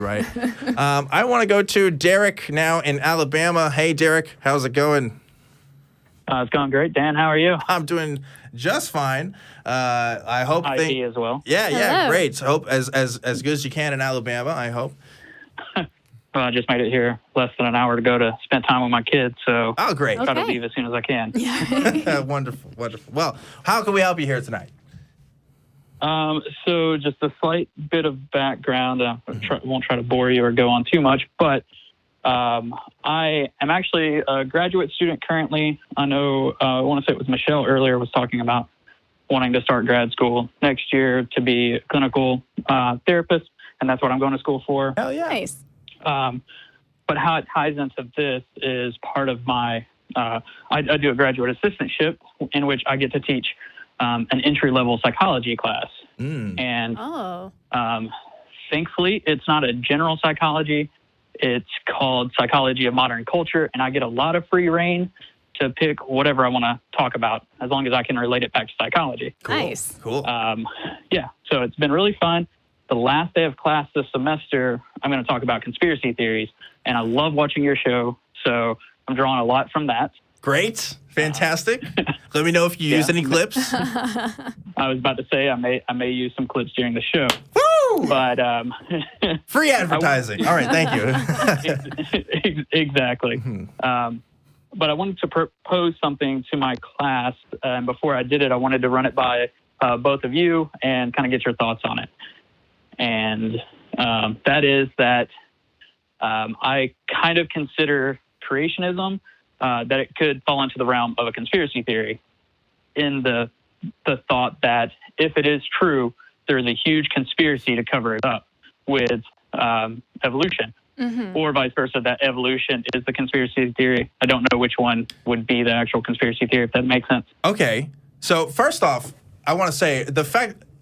Right. I want to go to Derrick now in Alabama. Hey, Derrick, how's it going? It's going great. Dan, how are you? I'm doing just fine. I hope IT as well. Yeah, Hello. great. So hope as good as you can in Alabama, I hope. Well, I just made it here less than an hour to go to spend time with my kids, so Oh, great. try to Okay. leave as soon as I can. Wonderful. Well, how can we help you here tonight? So just a slight bit of background. Won't try to bore you or go on too much, but I am actually a graduate student currently. I know, I want to say it was Michelle earlier was talking about wanting to start grad school next year to be a clinical therapist, and that's what I'm going to school for. Hell yeah. Nice. But how it ties into this is part of my, I do a graduate assistantship in which I get to teach an entry-level psychology class. And Oh. thankfully, it's not a general psychology. It's called Psychology of Modern Culture, and I get a lot of free reign to pick whatever I want to talk about, as long as I can relate it back to psychology. Cool. Nice. Cool. Yeah, so it's been really fun. The last day of class this semester, I'm going to talk about conspiracy theories, and I love watching your show, so I'm drawing a lot from that. Great. Fantastic. Let me know if you use any clips. I was about to say I may use some clips during the show, Woo! but Free advertising. All right. Thank you. exactly. But I wanted to propose something to my class, and before I did it, I wanted to run it by both of you and kind of get your thoughts on it. And that is that I kind of consider creationism that it could fall into the realm of a conspiracy theory, in the thought that if it is true, there's a huge conspiracy to cover it up with evolution, or vice versa, that evolution is the conspiracy theory. I don't know which one would be the actual conspiracy theory, if that makes sense. Okay. So first off, I want to say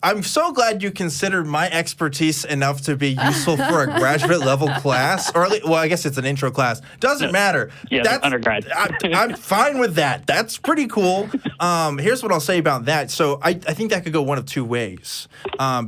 I'm so glad you considered my expertise enough to be useful for a graduate level class, or well, I guess it's an intro class. Doesn't matter. Yeah, that's undergrad. I'm fine with that. That's pretty cool. Here's what I'll say about that. So I think that could go one of two ways,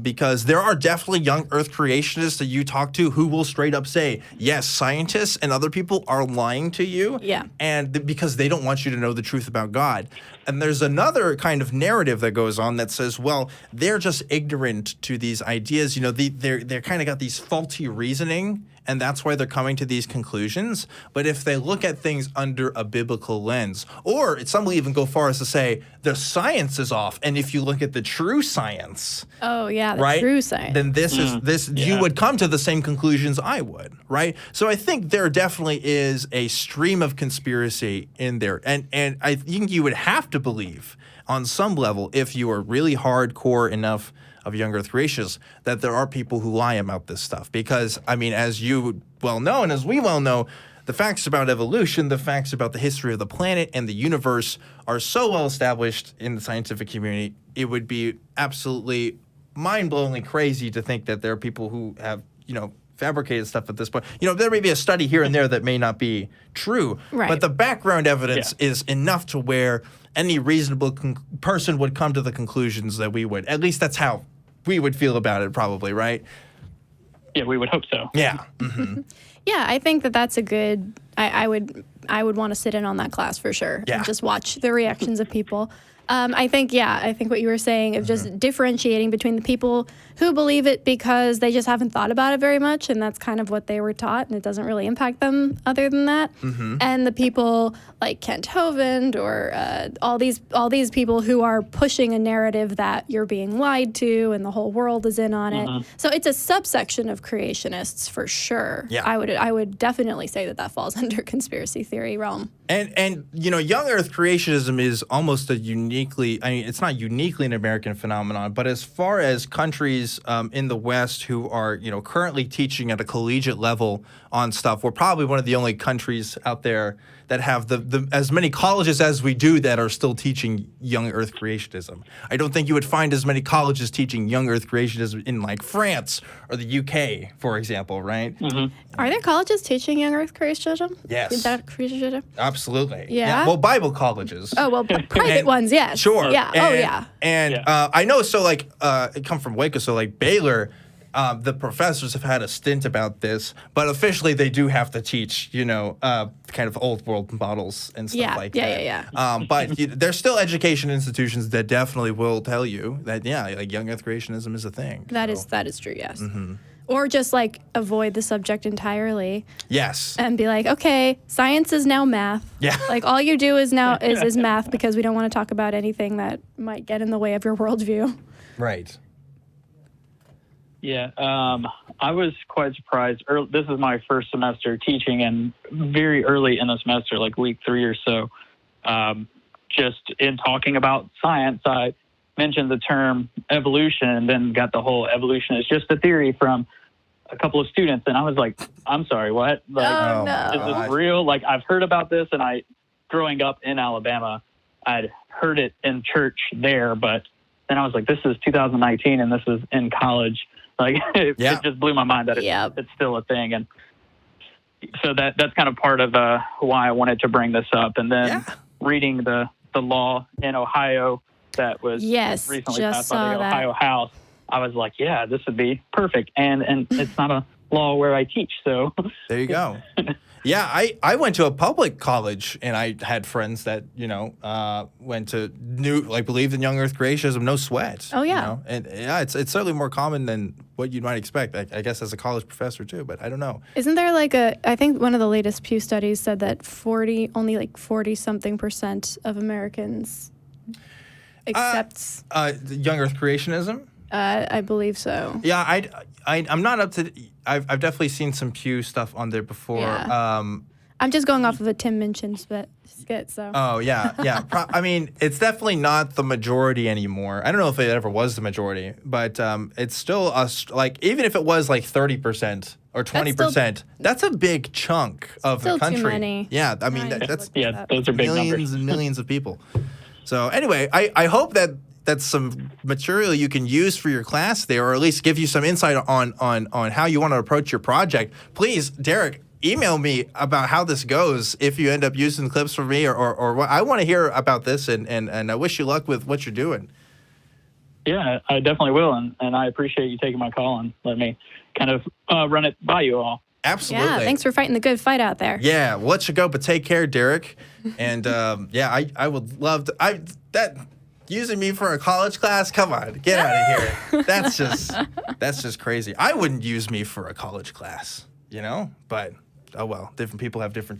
because there are definitely young Earth creationists that you talk to who will straight up say, yes, scientists and other people are lying to you, Yeah. and because they don't want you to know the truth about God. And there's another kind of narrative that goes on that says, well, they're just ignorant to these ideas. You know, they're kind of got these faulty reasoning, and that's why they're coming to these conclusions. But if they look at things under a biblical lens, or some will even go far as to say the science is off, and if you look at the true science, Oh, yeah. The right, true science. then you would come to the same conclusions I would, right? So I think there definitely is a stream of conspiracy in there, and I think you would have to believe on some level, if you are really hardcore enough of young Earth creationists, that there are people who lie about this stuff. Because, I mean, as you well know, and as we well know, the facts about evolution, the facts about the history of the planet and the universe are so well established in the scientific community, it would be absolutely mind-blowingly crazy to think that there are people who have, fabricated stuff at this point. There may be a study here and there that may not be true, Right. but the background evidence is enough to where any reasonable person would come to the conclusions that we would. At least that's how we would feel about it, probably, right? Yeah, we would hope so. Yeah. Yeah, I think that's a good. I would want to sit in on that class for sure. Yeah. And just watch the reactions of people. I think what you were saying of just differentiating between the people who believe it because they just haven't thought about it very much, and that's kind of what they were taught, and it doesn't really impact them other than that. And the people like Kent Hovind or all these people who are pushing a narrative that you're being lied to and the whole world is in on it. So it's a subsection of creationists for sure. Yeah. I would definitely say that falls under conspiracy theory realm. And young Earth creationism is almost it's not uniquely an American phenomenon, but as far as countries in the West who are, currently teaching at a collegiate level on stuff, we're probably one of the only countries out there that have the as many colleges as we do that are still teaching young Earth creationism. I don't think you would find as many colleges teaching young Earth creationism in like France or the UK, for example, right? Are there colleges teaching young Earth creationism? Yes. Is that creationism? Absolutely. Yeah? Well, Bible colleges. Oh, well, private ones, yes. Sure. Yeah. And I know, so I come from Waco, so like Baylor the professors have had a stint about this, but officially they do have to teach, kind of old world models and stuff like that. Yeah. But there's still education institutions that definitely will tell you that, like young Earth creationism is a thing. That is true, yes. Or just like avoid the subject entirely. Yes. And be like, okay, science is now math. Yeah. Like all you do is now is math because we don't want to talk about anything that might get in the way of your worldview. Right. Yeah, I was quite surprised. This is my first semester teaching, and very early in the semester, like week 3 or so, just in talking about science, I mentioned the term evolution and then got the whole evolution is just a theory from a couple of students. And I was like, I'm sorry, what? Like, Oh, no. is this real? Like, I've heard about this, and growing up in Alabama, I'd heard it in church there, but then I was like, this is 2019 and this is in college. Like, it just blew my mind that it's still a thing. And so that's kind of part of why I wanted to bring this up. And then reading the law in Ohio that was recently passed by the Ohio House, I was like, yeah, this would be perfect. And it's not a law where I teach, so. There you go. Yeah, I went to a public college, and I had friends that believed in young Earth creationism, no sweat. Oh yeah, and it's certainly more common than what you might expect. I guess as a college professor too, but I don't know. Isn't there I think one of the latest Pew studies said that 40-something% of Americans accepts young Earth creationism. I believe so. Yeah, I'm not up to. I've definitely seen some Pew stuff on there before. Yeah. I'm just going off of a Tim Minchin skit, so. Oh yeah. I mean, it's definitely not the majority anymore. I don't know if it ever was the majority, but it's still even if it was like 30% or 20%, that's a big chunk of the country. Too many. Yeah, I mean that's those are big millions numbers. and millions of people. So anyway, I hope that's some material you can use for your class there, or at least give you some insight on how you want to approach your project. Please, Derrick, email me about how this goes if you end up using clips from me or what. I want to hear about this, and I wish you luck with what you're doing. Yeah, I definitely will, and I appreciate you taking my call and letting me kind of run it by you all. Absolutely. Yeah, thanks for fighting the good fight out there. Yeah, we'll let you go, but take care, Derrick. And I would love to. Using me for a college class? Come on, get out of here. That's just crazy. I wouldn't use me for a college class, but oh well, different people have different